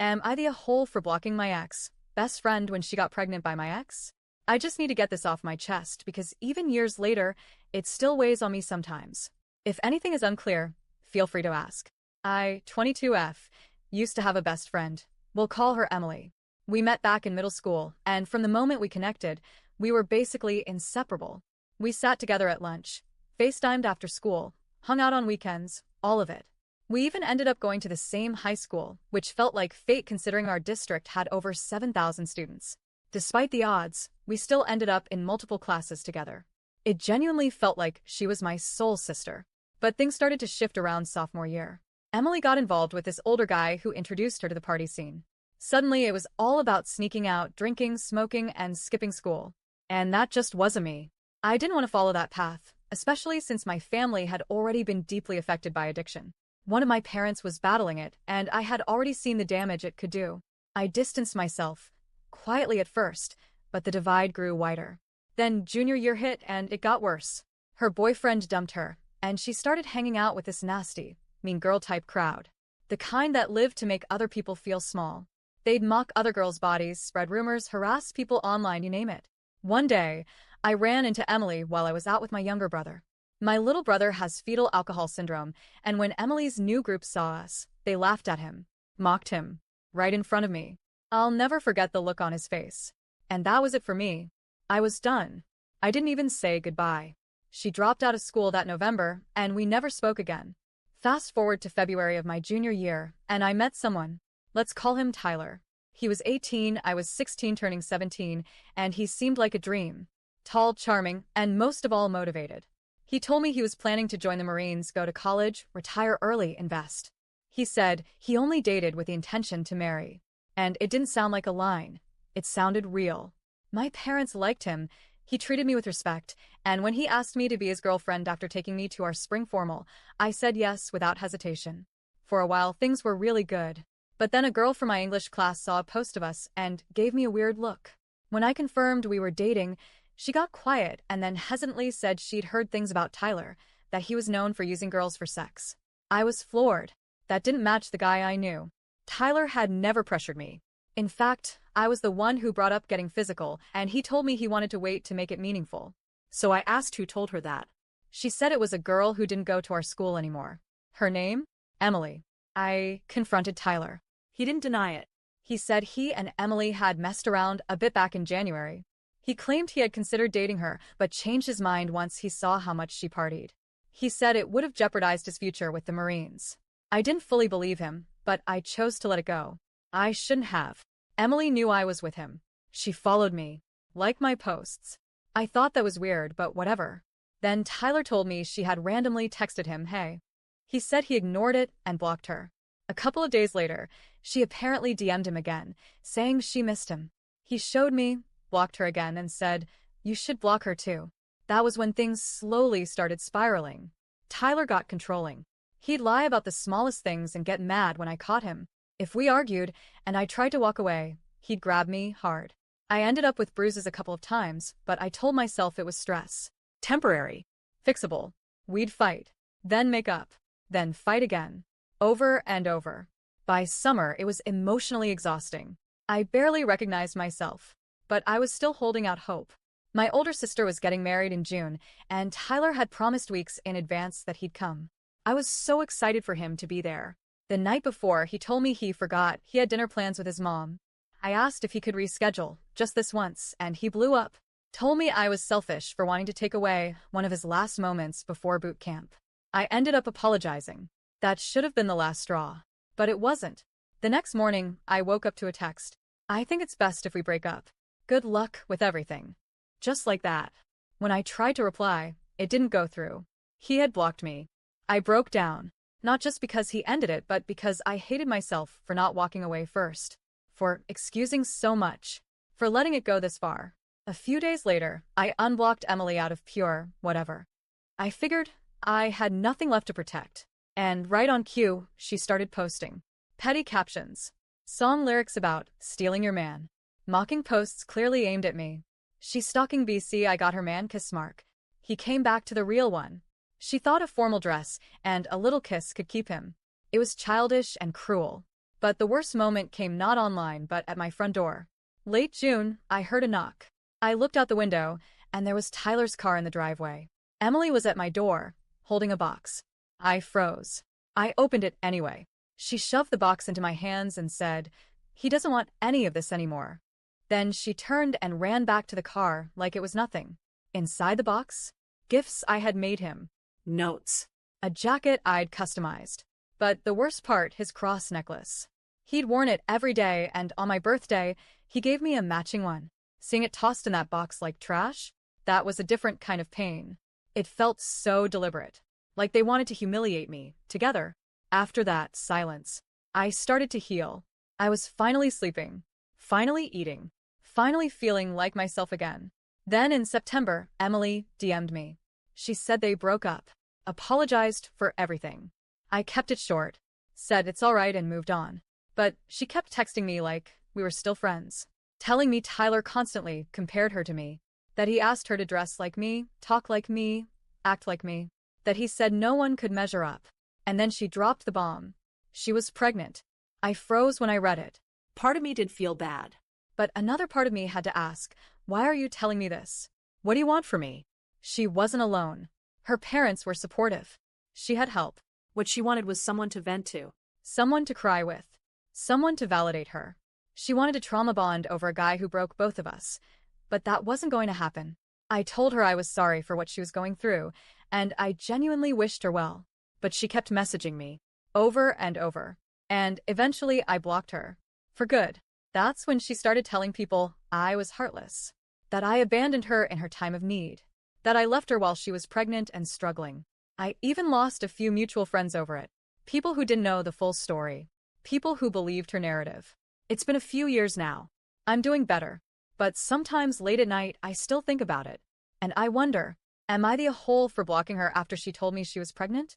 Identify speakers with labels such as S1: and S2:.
S1: Am I the a-hole for blocking my ex best friend when she got pregnant by my ex? I just need to get this off my chest because even years later, it still weighs on me sometimes. If anything is unclear, feel free to ask. I, 22F, used to have a best friend. We'll call her Emily. We met back in middle school, and from the moment we connected, we were basically inseparable. We sat together at lunch, FaceTimed after school, hung out on weekends, all of it. We even ended up going to the same high school, which felt like fate considering our district had over 7,000 students. Despite the odds, we still ended up in multiple classes together. It genuinely felt like she was my soul sister. But things started to shift around sophomore year. Emily got involved with this older guy who introduced her to the party scene. Suddenly, it was all about sneaking out, drinking, smoking, and skipping school. And that just wasn't me. I didn't want to follow that path, especially since my family had already been deeply affected by addiction. One of my parents was battling it, and I had already seen the damage it could do. I distanced myself, quietly at first, but the divide grew wider. Then junior year hit and it got worse. Her boyfriend dumped her, and she started hanging out with this nasty, mean girl type crowd. The kind that lived to make other people feel small. They'd mock other girls' bodies, spread rumors, harass people online, you name it. One day, I ran into Emily while I was out with my younger brother. My little brother has fetal alcohol syndrome, and when Emily's new group saw us, they laughed at him, mocked him, right in front of me. I'll never forget the look on his face. And that was it for me. I was done. I didn't even say goodbye. She dropped out of school that November, and we never spoke again. Fast forward to February of my junior year, and I met someone. Let's call him Tyler. He was 18, I was 16 turning 17, and he seemed like a dream. Tall, charming, and most of all motivated. He told me he was planning to join the Marines, go to college, retire early, invest. He said he only dated with the intention to marry. And it didn't sound like a line. It sounded real. My parents liked him. He treated me with respect, and when he asked me to be his girlfriend after taking me to our spring formal, I said yes without hesitation. For a while, things were really good. But then a girl from my English class saw a post of us and gave me a weird look. When I confirmed we were dating, she got quiet and then hesitantly said she'd heard things about Tyler, that he was known for using girls for sex. I was floored. That didn't match the guy I knew. Tyler had never pressured me. In fact, I was the one who brought up getting physical, and he told me he wanted to wait to make it meaningful. So I asked who told her that. She said it was a girl who didn't go to our school anymore. Her name? Emily. I confronted Tyler. He didn't deny it. He said he and Emily had messed around a bit back in January. He claimed he had considered dating her, but changed his mind once he saw how much she partied. He said it would have jeopardized his future with the Marines. I didn't fully believe him, but I chose to let it go. I shouldn't have. Emily knew I was with him. She followed me, liked my posts. I thought that was weird, but whatever. Then Tyler told me she had randomly texted him, hey. He said he ignored it and blocked her. A couple of days later, she apparently DM'd him again, saying she missed him. He showed me, blocked her again, and said, you should block her too. That was when things slowly started spiraling. Tyler got controlling. He'd lie about the smallest things and get mad when I caught him. If we argued, and I tried to walk away, he'd grab me hard. I ended up with bruises a couple of times, but I told myself it was stress. Temporary. Fixable. We'd fight. Then make up. Then fight again. Over and over. By summer, it was emotionally exhausting. I barely recognized myself. But I was still holding out hope. My older sister was getting married in June, and Tyler had promised weeks in advance that he'd come. I was so excited for him to be there. The night before, he told me he forgot he had dinner plans with his mom. I asked if he could reschedule, just this once, and he blew up. Told me I was selfish for wanting to take away one of his last moments before boot camp. I ended up apologizing. That should have been the last straw. But it wasn't. The next morning, I woke up to a text. I think it's best if we break up. Good luck with everything. Just like that. When I tried to reply, it didn't go through. He had blocked me. I broke down. Not just because he ended it, but because I hated myself for not walking away first. For excusing so much. For letting it go this far. A few days later, I unblocked Emily out of pure whatever. I figured I had nothing left to protect. And right on cue, she started posting petty captions. Song lyrics about stealing your man. Mocking posts clearly aimed at me. She's stalking BC. I got her man kiss mark. He came back to the real one. She thought a formal dress and a little kiss could keep him. It was childish and cruel. But the worst moment came not online but at my front door. Late June, I heard a knock. I looked out the window, and there was Tyler's car in the driveway. Emily was at my door, holding a box. I froze. I opened it anyway. She shoved the box into my hands and said, "He doesn't want any of this anymore." Then she turned and ran back to the car like it was nothing. Inside the box, gifts I had made him. Notes. A jacket I'd customized. But the worst part, his cross necklace. He'd worn it every day, and on my birthday, he gave me a matching one. Seeing it tossed in that box like trash, that was a different kind of pain. It felt so deliberate. Like they wanted to humiliate me, together. After that, silence. I started to heal. I was finally sleeping. Finally eating. Finally feeling like myself again. Then in September, Emily DM'd me. She said they broke up. Apologized for everything. I kept it short. Said it's alright and moved on. But she kept texting me like we were still friends. Telling me Tyler constantly compared her to me. That he asked her to dress like me, talk like me, act like me. That he said no one could measure up. And then she dropped the bomb. She was pregnant. I froze when I read it.
S2: Part of me did feel bad.
S1: But another part of me had to ask, why are you telling me this? What do you want from me? She wasn't alone. Her parents were supportive. She had help.
S2: What she wanted was someone to vent to.
S1: Someone to cry with. Someone to validate her. She wanted a trauma bond over a guy who broke both of us. But that wasn't going to happen. I told her I was sorry for what she was going through, and I genuinely wished her well. But she kept messaging me. Over and over. And eventually I blocked her. For good. That's when she started telling people I was heartless. That I abandoned her in her time of need. That I left her while she was pregnant and struggling. I even lost a few mutual friends over it. People who didn't know the full story. People who believed her narrative. It's been a few years now. I'm doing better. But sometimes late at night I still think about it. And I wonder, am I the a-hole for blocking her after she told me she was pregnant?